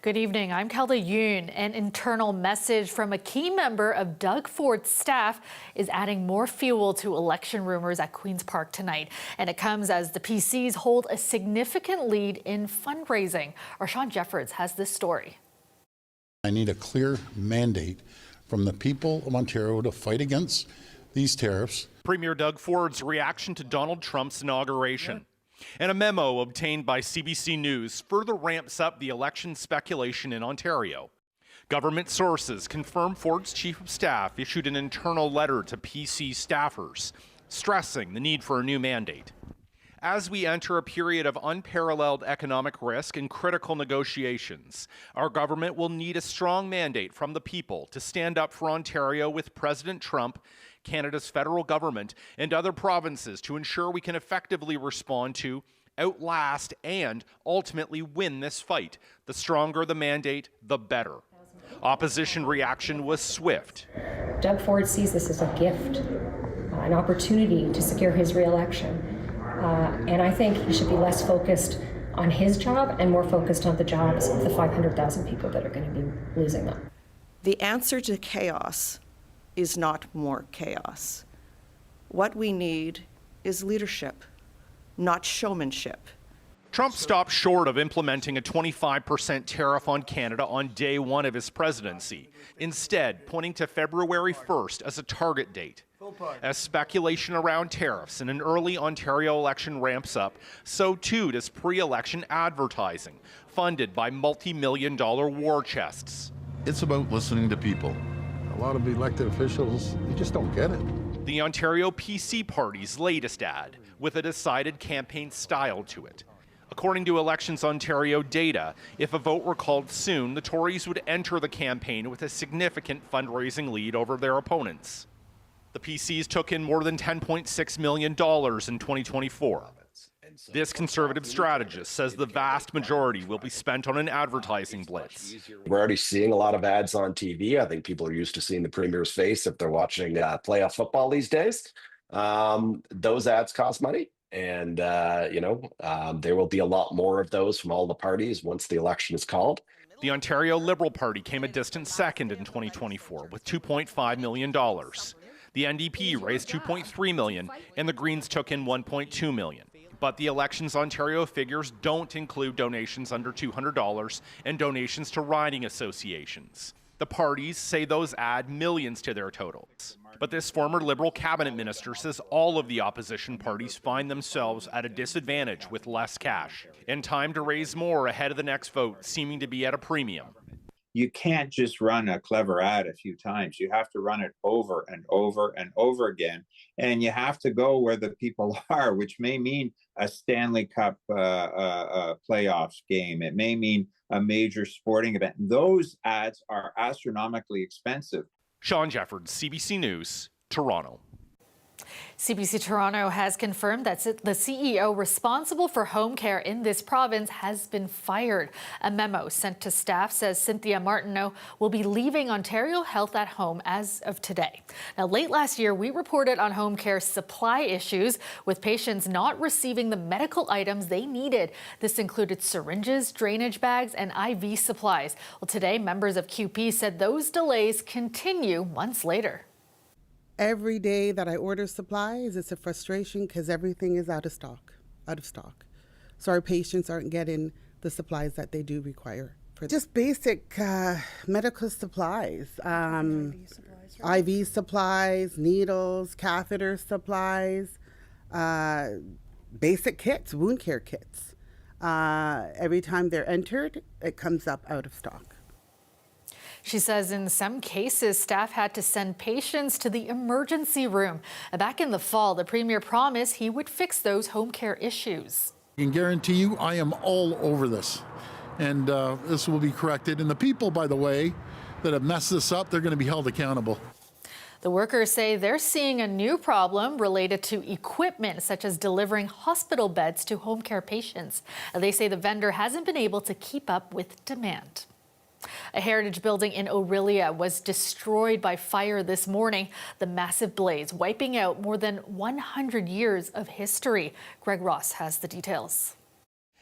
Good evening. I'm Kelda Yoon. An internal message from a key member of Doug Ford's staff is adding more fuel to election rumors at Queen's Park tonight. And it comes as the PCs hold a significant lead in fundraising. Our Sean Jeffords has this story. I need a clear mandate from the people of Ontario to fight against these tariffs. Premier Doug Ford's reaction to Donald Trump's inauguration. And a memo obtained by CBC News further ramps up the election speculation in Ontario. Government sources confirm Ford's chief of staff issued an internal letter to PC staffers, stressing the need for a new mandate. As we enter a period of unparalleled economic risk and critical negotiations, our government will need a strong mandate from the people to stand up for Ontario with President Trump, Canada's federal government, and other provinces to ensure we can effectively respond to, outlast, and ultimately win this fight. The stronger the mandate, the better. Opposition reaction was swift. Doug Ford sees this as a gift, an opportunity to secure his re-election. And I think he should be less focused on his job and more focused on the jobs of the 500,000 people that are going to be losing them. The answer to chaos is not more chaos. What we need is leadership, not showmanship. Trump stopped short of implementing a 25% tariff on Canada on day one of his presidency, instead pointing to February 1st as a target date. As speculation around tariffs in an early Ontario election ramps up, so too does pre-election advertising, funded by multi-million-dollar war chests. It's about listening to people. A lot of elected officials, they just don't get it. The Ontario PC Party's latest ad, with a decided campaign style to it. According to Elections Ontario data, if a vote were called soon, the Tories would enter the campaign with a significant fundraising lead over their opponents. The PCs took in more than $10.6 million in 2024. This conservative strategist says the vast majority will be spent on an advertising blitz. We're already seeing a lot of ads on TV. I think people are used to seeing the Premier's face if they're watching playoff football these days. Those ads cost money. And, there will be a lot more of those from all the parties once the election is called. The Ontario Liberal Party came a distant second in 2024 with $2.5 million. The NDP raised $2.3 million, and the Greens took in $1.2 million. But the Elections Ontario figures don't include donations under $200 and donations to riding associations. The parties say those add millions to their totals. But this former Liberal cabinet minister says all of the opposition parties find themselves at a disadvantage with less cash, and time to raise more ahead of the next vote seeming to be at a premium. You can't just run a clever ad a few times. You have to run it over and over and over again. And you have to go where the people are, which may mean a Stanley Cup playoffs game. It may mean a major sporting event. Those ads are astronomically expensive. Sean Jeffords, CBC News, Toronto. CBC Toronto has confirmed that the CEO responsible for home care in this province has been fired. A memo sent to staff says Cynthia Martineau will be leaving Ontario Health at Home as of today. Now, late last year, we reported on home care supply issues with patients not receiving the medical items they needed. This included syringes, drainage bags, and IV supplies. Well, today, members of QP said those delays continue months later. Every day that I order supplies, it's a frustration because everything is out of stock. So our patients aren't getting the supplies that they do require. Just basic medical supplies, IV supplies, needles, catheter supplies, basic kits, wound care kits. Every time they're entered, it comes up out of stock. She says in some cases, staff had to send patients to the emergency room. Back in the fall, the Premier promised he would fix those home care issues. I can guarantee you I am all over this, and this will be corrected. And the people, by the way, that have messed this up, they're going to be held accountable. The workers say they're seeing a new problem related to equipment, such as delivering hospital beds to home care patients. They say the vendor hasn't been able to keep up with demand. A heritage building in Orillia was destroyed by fire this morning. The massive blaze wiping out more than 100 years of history. Greg Ross has the details.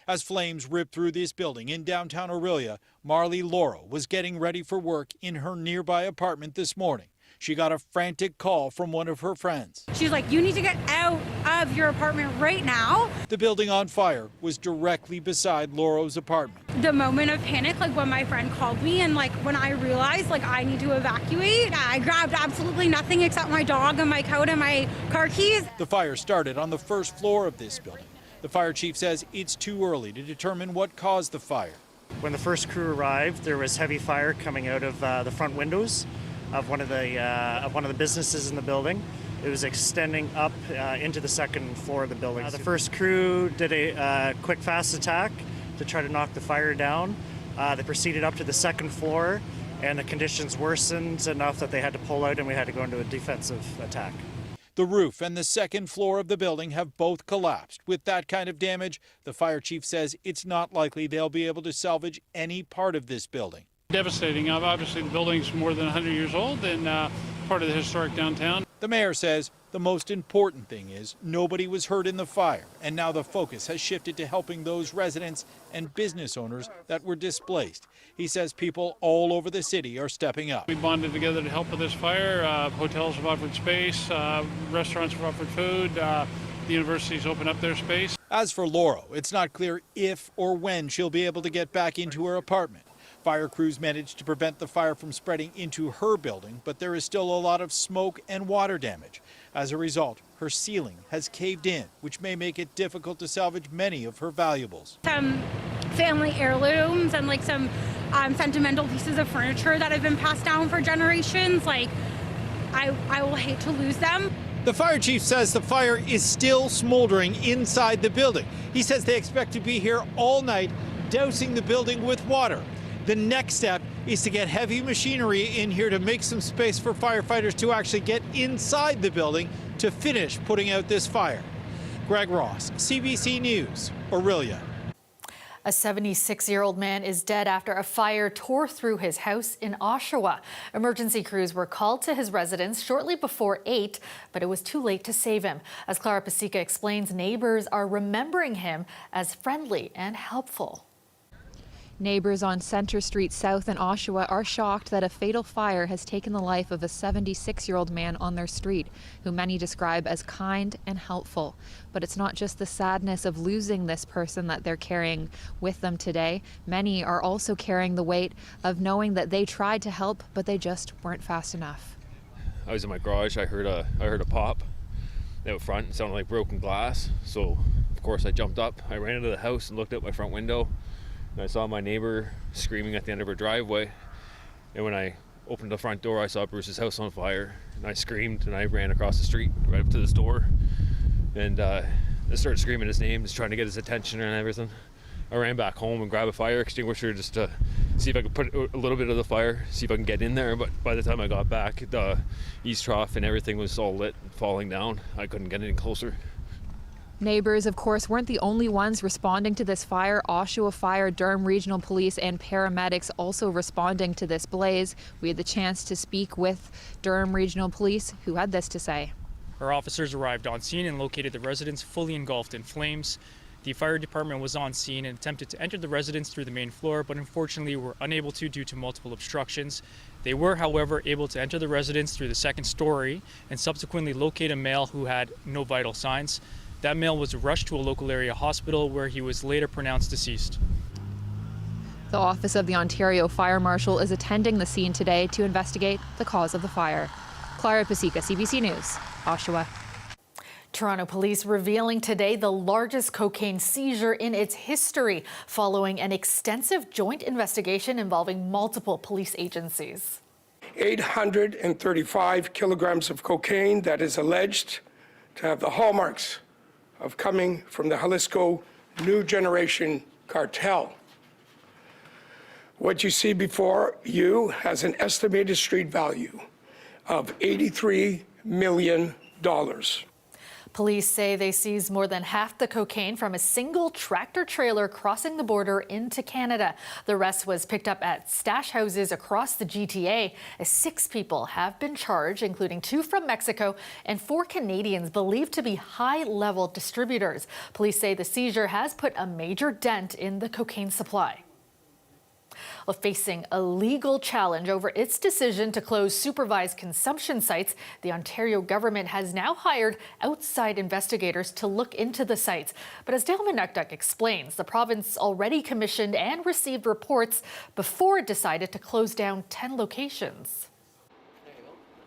As flames ripped through this building in downtown Orillia, Marley Lauro was getting ready for work in her nearby apartment this morning. She got a frantic call from one of her friends. She's like, you need to get out of your apartment right now. The building on fire was directly beside Lauro's apartment. The moment of panic, like when my friend called me and like when I realized like I need to evacuate, I grabbed absolutely nothing except my dog and my coat and my car keys. The fire started on the first floor of this building. The fire chief says it's too early to determine what caused the fire. When the first crew arrived, there was heavy fire coming out of the front windows of one of the businesses in the building. It was extending up into the second floor of the building. The first crew did a quick, fast attack to try to knock the fire down. They proceeded up to the second floor, and the conditions worsened enough that they had to pull out, and we had to go into a defensive attack. The roof and the second floor of the building have both collapsed. With that kind of damage, the fire chief says it's not likely they'll be able to salvage any part of this building. Devastating. Obviously, the building's more than 100 years old and part of the historic downtown. The mayor says the most important thing is nobody was hurt in the fire, and now the focus has shifted to helping those residents and business owners that were displaced. He says people all over the city are stepping up. We bonded together to help with this fire. Hotels have offered space, restaurants have offered food, the universities opened up their space. As for Lauro, it's not clear if or when she'll be able to get back into her apartment. Fire crews managed to prevent the fire from spreading into her building, but there is still a lot of smoke and water damage. As a result, her ceiling has caved in, which may make it difficult to salvage many of her valuables. Some family heirlooms and like some sentimental pieces of furniture that have been passed down for generations. Like, I will hate to lose them. The fire chief says the fire is still smoldering inside the building. He says they expect to be here all night, dousing the building with water. The next step is to get heavy machinery in here to make some space for firefighters to actually get inside the building to finish putting out this fire. Greg Ross, CBC News, Orillia. A 76-year-old man is dead after a fire tore through his house in Oshawa. Emergency crews were called to his residence shortly before 8, but it was too late to save him. As Clara Pasica explains, neighbors are remembering him as friendly and helpful. Neighbors on Centre Street South in Oshawa are shocked that a fatal fire has taken the life of a 76-year-old man on their street, who many describe as kind and helpful. But it's not just the sadness of losing this person that they're carrying with them today. Many are also carrying the weight of knowing that they tried to help, but they just weren't fast enough. I was in my garage. I heard a pop out front. It sounded like broken glass. So, of course, I jumped up. I ran into the house and looked out my front window. And I saw my neighbor screaming at the end of her driveway. And when I opened the front door, I saw Bruce's house on fire. And I screamed and I ran across the street right up to this door. And I started screaming his name, just trying to get his attention and everything. I ran back home and grabbed a fire extinguisher just to see if I could put a little bit of the fire, see if I can get in there. But by the time I got back, the east trough and everything was all lit and falling down. I couldn't get any closer. Neighbors, of course, weren't the only ones responding to this fire. Oshawa Fire, Durham Regional Police and paramedics also responding to this blaze. We had the chance to speak with Durham Regional Police, who had this to say. Our officers arrived on scene and located the residence fully engulfed in flames. The fire department was on scene and attempted to enter the residence through the main floor, but unfortunately were unable to due to multiple obstructions. They were, however, able to enter the residence through the second story and subsequently locate a male who had no vital signs. That male was rushed to a local area hospital where he was later pronounced deceased. The Office of the Ontario Fire Marshal is attending the scene today to investigate the cause of the fire. Clara Pasica, CBC News, Oshawa. Toronto police revealing today the largest cocaine seizure in its history following an extensive joint investigation involving multiple police agencies. 835 kilograms of cocaine that is alleged to have the hallmarks of coming from the Jalisco New Generation Cartel. What you see before you has an estimated street value of $83 million. Police say they seized more than half the cocaine from a single tractor trailer crossing the border into Canada. The rest was picked up at stash houses across the GTA. 6 people have been charged, including 2 from Mexico and 4 Canadians believed to be high-level distributors. Police say the seizure has put a major dent in the cocaine supply. Well, facing a legal challenge over its decision to close supervised consumption sites, the Ontario government has now hired outside investigators to look into the sites. But as Dale Manukduk explains, the province already commissioned and received reports before it decided to close down 10 locations.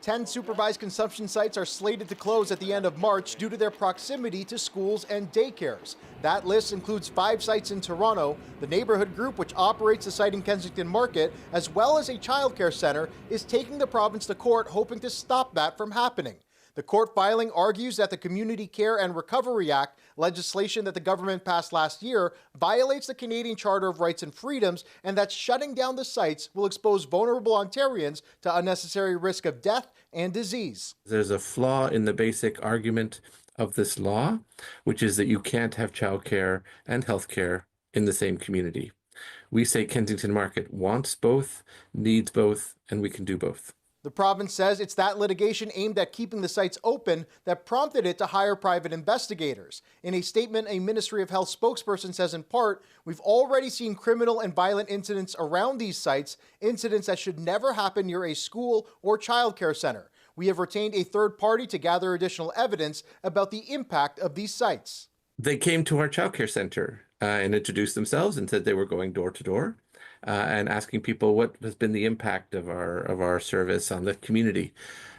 10 supervised consumption sites are slated to close at the end of March due to their proximity to schools and daycares. That list includes 5 sites in Toronto. The neighborhood group, which operates the site in Kensington Market, as well as a childcare center, is taking the province to court, hoping to stop that from happening. The court filing argues that the Community Care and Recovery Act, legislation that the government passed last year, violates the Canadian Charter of Rights and Freedoms, and that shutting down the sites will expose vulnerable Ontarians to unnecessary risk of death and disease. There's a flaw in the basic argument of this law, which is that you can't have childcare and healthcare in the same community. We say Kensington Market wants both, needs both, and we can do both. The province says it's that litigation aimed at keeping the sites open that prompted it to hire private investigators. In a statement, a Ministry of Health spokesperson says in part, "We've already seen criminal and violent incidents around these sites, incidents that should never happen near a school or childcare center. We have retained a third party to gather additional evidence about the impact of these sites." They came to our childcare center and introduced themselves and said they were going door to door. And asking people what has been the impact of our service on the community.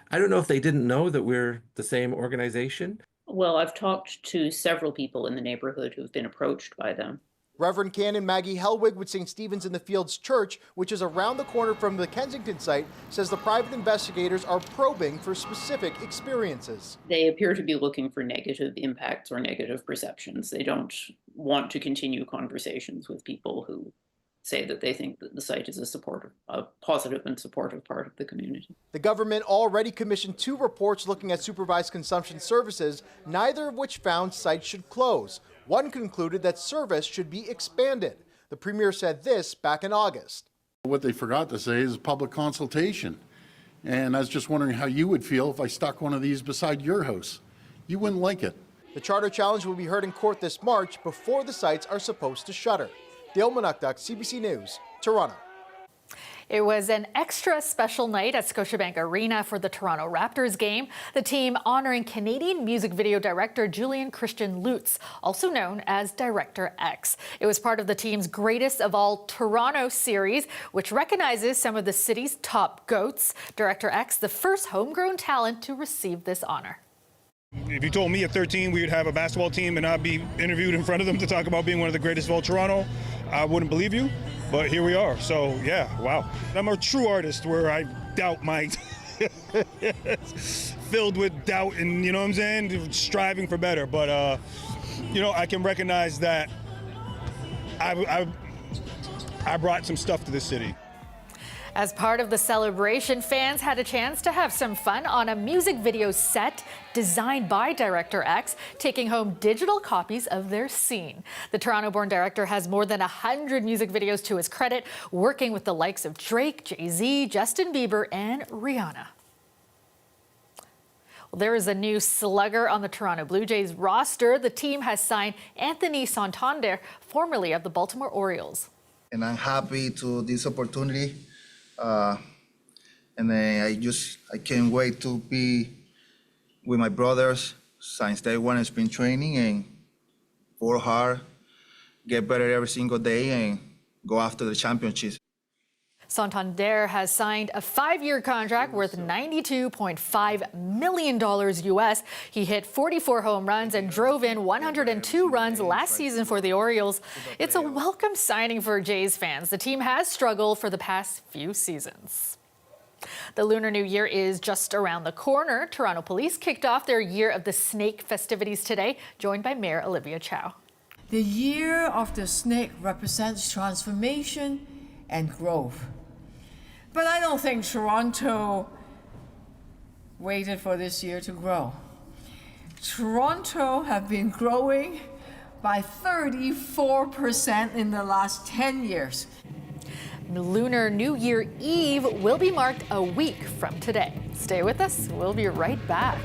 I don't know if they didn't know that we're the same organization. Well, I've talked to several people in the neighborhood who've been approached by them. Reverend Canon Maggie Helwig with St. Stephen's in the Fields Church, which is around the corner from the Kensington site, says the private investigators are probing for specific experiences. They appear to be looking for negative impacts or negative perceptions. They don't want to continue conversations with people who say that they think that the site is a positive and supportive part of the community. The government already commissioned 2 reports looking at supervised consumption services, neither of which found sites should close. One concluded that service should be expanded. The Premier said this back in August. What they forgot to say is public consultation. And I was just wondering how you would feel if I stuck one of these beside your house. You wouldn't like it. The charter challenge will be heard in court this March before the sites are supposed to shutter. Dale Manukduk, CBC News, Toronto. It was an extra special night at Scotiabank Arena for the Toronto Raptors game. The team honoring Canadian music video director Julian Christian Lutz, also known as Director X. It was part of the team's Greatest of All Toronto series, which recognizes some of the city's top GOATs. Director X, the first homegrown talent to receive this honor. If you told me at 13 we would have a basketball team and I'd be interviewed in front of them to talk about being one of the greatest of all Toronto, I wouldn't believe you, but here we are. So yeah, wow. I'm a true artist where I doubt my, filled with doubt and, you know what I'm saying, striving for better. But, you know, I can recognize that I brought some stuff to this city. As part of the celebration, fans had a chance to have some fun on a music video set designed by Director X, taking home digital copies of their scene. The Toronto-born director has more than 100 music videos to his credit, working with the likes of Drake, Jay-Z, Justin Bieber, and Rihanna. Well, there is a new slugger on the Toronto Blue Jays roster. The team has signed Anthony Santander, formerly of the Baltimore Orioles. And I'm happy to this opportunity. And I can't wait to be with my brothers since day one in spring training and work hard, get better every single day and go after the championships. Santander has signed a 5-year contract worth $92.5 million US. He hit 44 home runs and drove in 102 runs last season for the Orioles. It's a welcome signing for Jays fans. The team has struggled for the past few seasons. The Lunar New Year is just around the corner. Toronto Police kicked off their Year of the Snake festivities today, joined by Mayor Olivia Chow. The Year of the Snake represents transformation and growth. But I don't think Toronto waited for this year to grow. Toronto have been growing by 34% in the last 10 years. Lunar New Year Eve will be marked a week from today. Stay with us. We'll be right back.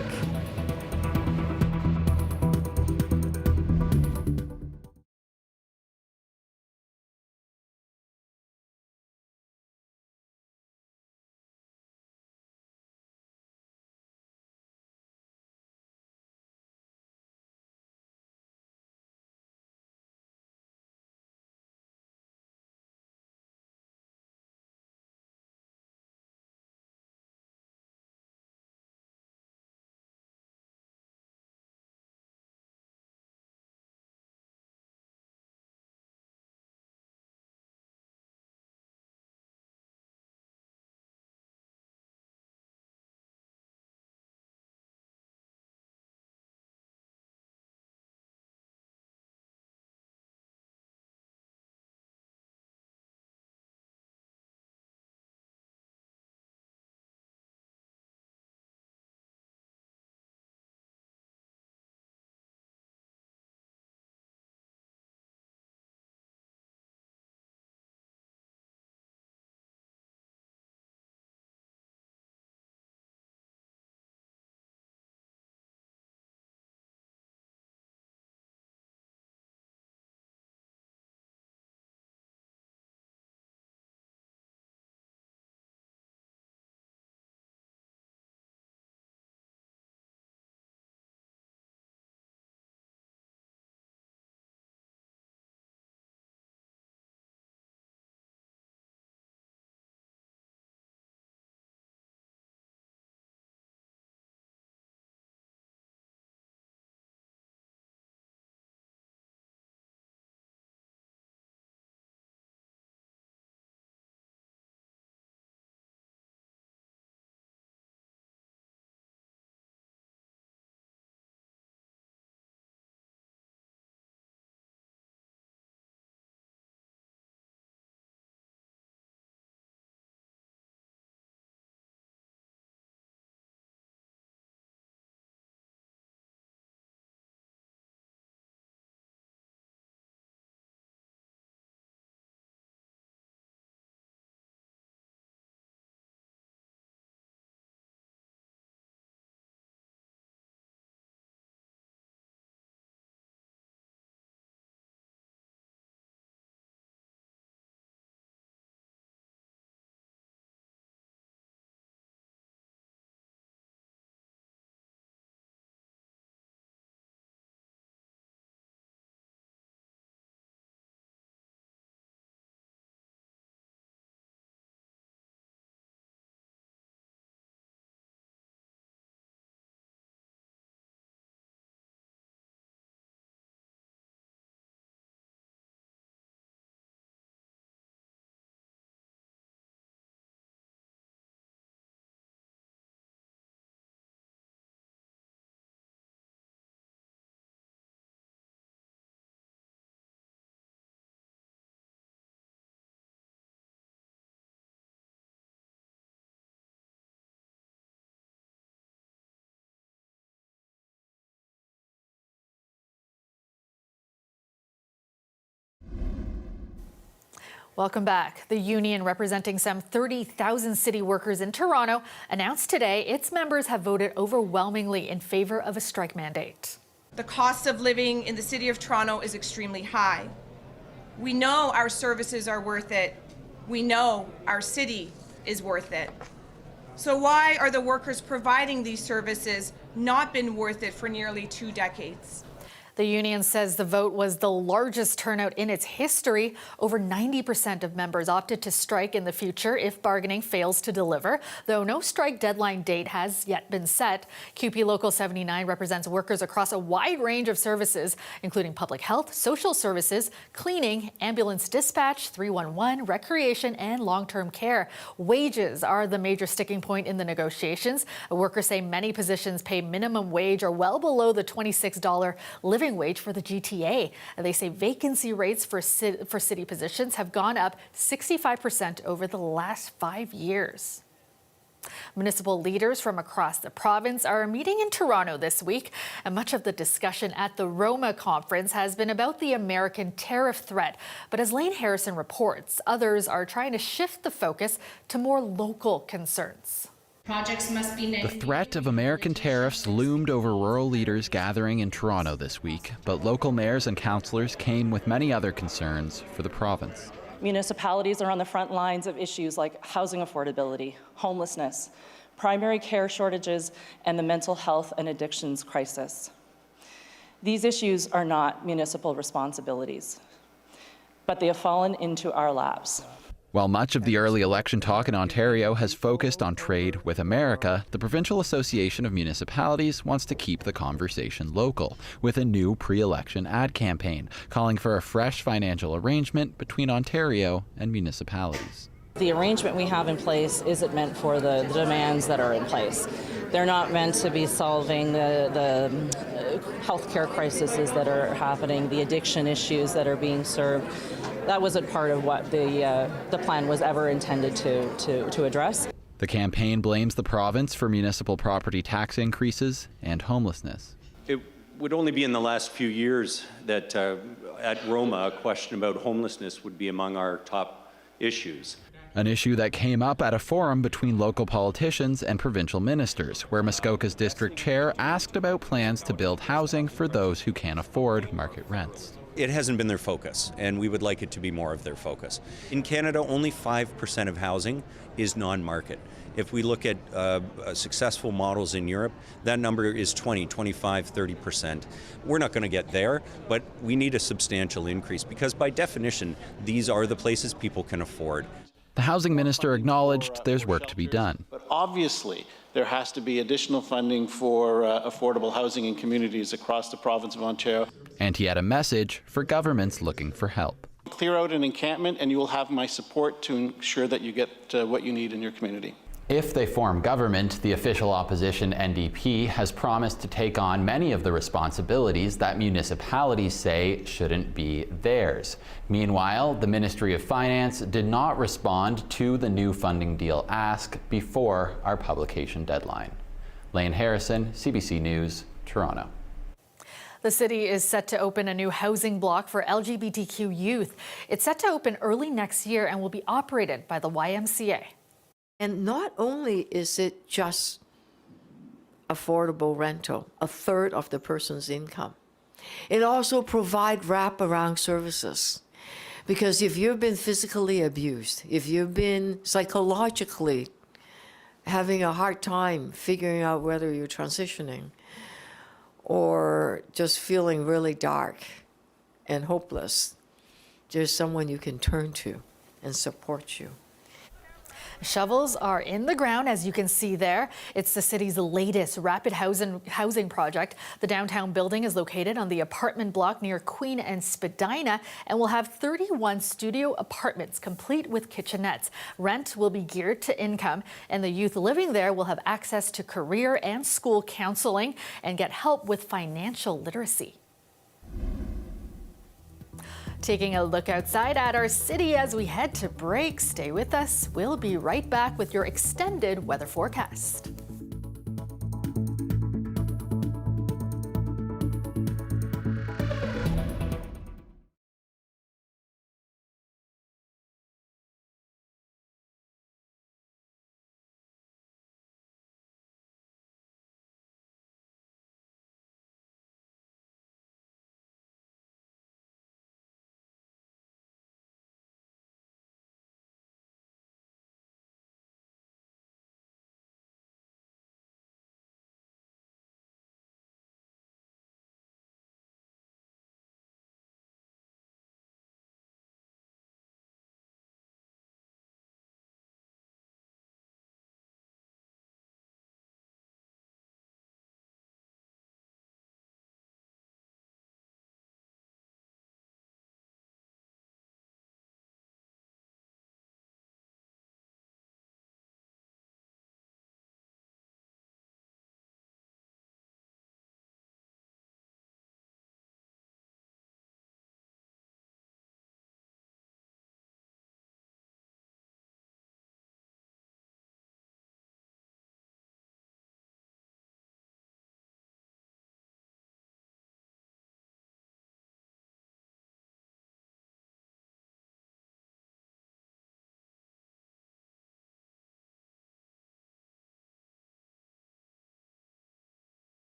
Welcome back. The union representing some 30,000 city workers in Toronto announced today its members have voted overwhelmingly in favor of a strike mandate. The cost of living in the city of Toronto is extremely high. We know our services are worth it. We know our city is worth it. So why are the workers providing these services not been worth it for nearly 2 decades? The union says the vote was the largest turnout in its history. Over 90% of members opted to strike in the future if bargaining fails to deliver, though no strike deadline date has yet been set. QP Local 79 represents workers across a wide range of services, including public health, social services, cleaning, ambulance dispatch, 311, recreation, and long-term care. Wages are the major sticking point in the negotiations. Workers say many positions pay minimum wage or well below the $26 living wage for the GTA. They say vacancy rates for city positions have gone up 65% over the last 5 years. Municipal leaders from across the province are meeting in Toronto this week, and much of the discussion at the Roma conference has been about the American tariff threat. But as Lane Harrison reports, others are trying to shift the focus to more local concerns. Projects must be The threat of American tariffs loomed over rural leaders gathering in Toronto this week, but local mayors and councillors came with many other concerns for the province. Municipalities are on the front lines of issues like housing affordability, homelessness, primary care shortages, and the mental health and addictions crisis. These issues are not municipal responsibilities, but they have fallen into our laps. While much of the early election talk in Ontario has focused on trade with America, the Provincial Association of Municipalities wants to keep the conversation local with a new pre-election ad campaign calling for a fresh financial arrangement between Ontario and municipalities. The arrangement we have in place isn't meant for the demands that are in place. They're not meant to be solving the healthcare crises that are happening, the addiction issues that are being served. That wasn't part of what the plan was ever intended to address. The campaign blames the province for municipal property tax increases and homelessness. It would only be in the last few years that at Roma, a question about homelessness would be among our top issues. An issue that came up at a forum between local politicians and provincial ministers, where Muskoka's district chair asked about plans to build housing for those who can't afford market rents. It hasn't been their focus, and we would like it to be more of their focus. In Canada, only 5% of housing is non-market. If we look at successful models in Europe, that number is 20, 25, 30%. We're not going to get there, but we need a substantial increase because by definition, these are the places people can afford. The housing minister acknowledged there's work to be done. But obviously, there has to be additional funding for affordable housing in communities across the province of Ontario. And he had a message for governments looking for help. Clear out an encampment and you will have my support to ensure that you get what you need in your community. If they form government, the official opposition NDP has promised to take on many of the responsibilities that municipalities say shouldn't be theirs. Meanwhile, the Ministry of Finance did not respond to the new funding deal ask before our publication deadline. Lane Harrison, CBC News, Toronto. The city is set to open a new housing block for LGBTQ youth. It's set to open early next year and will be operated by the YMCA. And not only is it just affordable rental, a third of the person's income, it also provides wraparound services. Because if you've been physically abused, if you've been psychologically having a hard time figuring out whether you're transitioning or just feeling really dark and hopeless, there's someone you can turn to and support you. Shovels are in the ground, as you can see there. It's the city's latest rapid housing project. The downtown building is located on the apartment block near Queen and Spadina and will have 31 studio apartments complete with kitchenettes. Rent will be geared to income, and the youth living there will have access to career and school counseling and get help with financial literacy. Taking a look outside at our city as we head to break. Stay with us. We'll be right back with your extended weather forecast.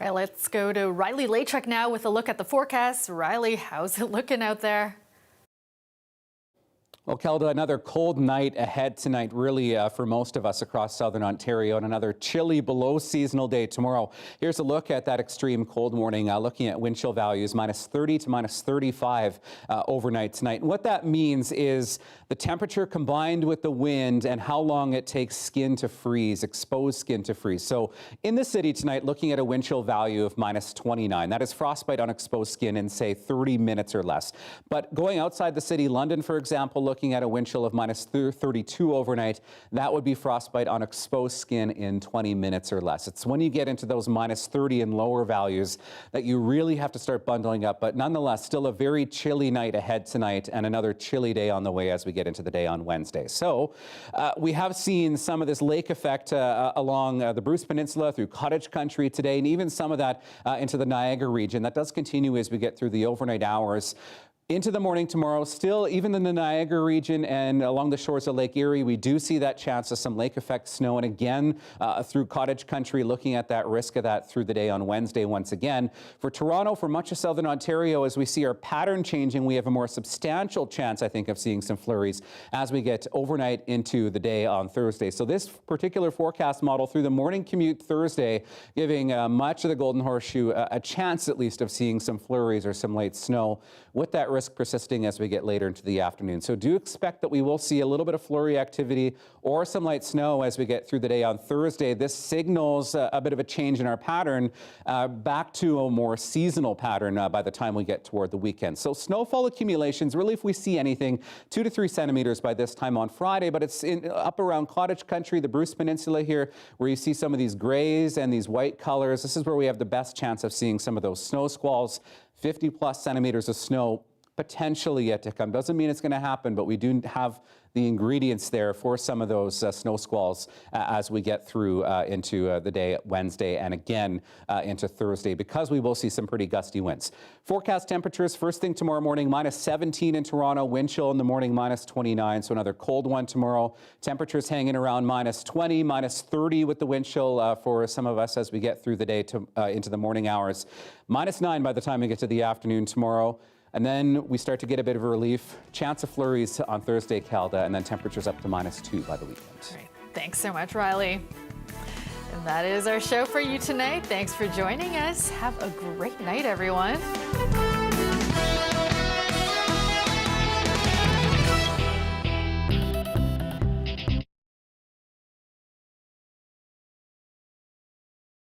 right, let's go to Riley Laychuk now with a look at the forecast. Riley, how's it looking out there? Well, Kelda, another cold night ahead tonight, really, for most of us across southern Ontario, and another chilly below seasonal day tomorrow. Here's a look at that extreme cold morning, looking at wind chill values -30 to -35 overnight tonight. And what that means is the temperature combined with the wind and how long it takes skin to freeze, exposed skin to freeze. So in the city tonight, looking at a wind chill value of -29. That is frostbite on exposed skin in, say, 30 minutes or less. But going outside the city, London, for example, looking at a wind chill of -32 overnight, that would be frostbite on exposed skin in 20 minutes or less. It's when you get into those -30 and lower values that you really have to start bundling up. But nonetheless, still a very chilly night ahead tonight and another chilly day on the way as we get into the day on Wednesday. So we have seen some of this lake effect along the Bruce Peninsula through cottage country today, and even some of that into the Niagara region. That does continue as we get through the overnight hours. Into the morning tomorrow, still even in the Niagara region and along the shores of Lake Erie, we do see that chance of some lake effect snow. And again, through cottage country, looking at that risk of that through the day on Wednesday once again. For Toronto, for much of southern Ontario, as we see our pattern changing, we have a more substantial chance, I think, of seeing some flurries as we get overnight into the day on Thursday. So this particular forecast model through the morning commute Thursday, giving much of the Golden Horseshoe a chance at least of seeing some flurries or some late snow, with that risk persisting as we get later into the afternoon. So do expect that we will see a little bit of flurry activity or some light snow as we get through the day on Thursday. This signals a bit of a change in our pattern back to a more seasonal pattern by the time we get toward the weekend. So snowfall accumulations, really if we see anything, 2 to 3 centimeters by this time on Friday, but it's up around cottage country, the Bruce Peninsula here, where you see some of these grays and these white colors. This is where we have the best chance of seeing some of those snow squalls. 50 plus centimeters of snow potentially yet to come. Doesn't mean it's going to happen, but we do have the ingredients there for some of those snow squalls as we get through into the day Wednesday and again into Thursday, because we will see some pretty gusty winds. Forecast temperatures first thing tomorrow morning, -17 in Toronto, wind chill in the morning -29, so another cold one tomorrow. Temperatures hanging around -20, -30 with the wind chill for some of us as we get through the day to, into the morning hours. -9 by the time we get to the afternoon tomorrow. And then we start to get a bit of a relief. Chance of flurries on Thursday, Calda, and then temperatures up to -2 by the weekend. Great. Thanks so much, Riley. And that is our show for you tonight. Thanks for joining us. Have a great night, everyone.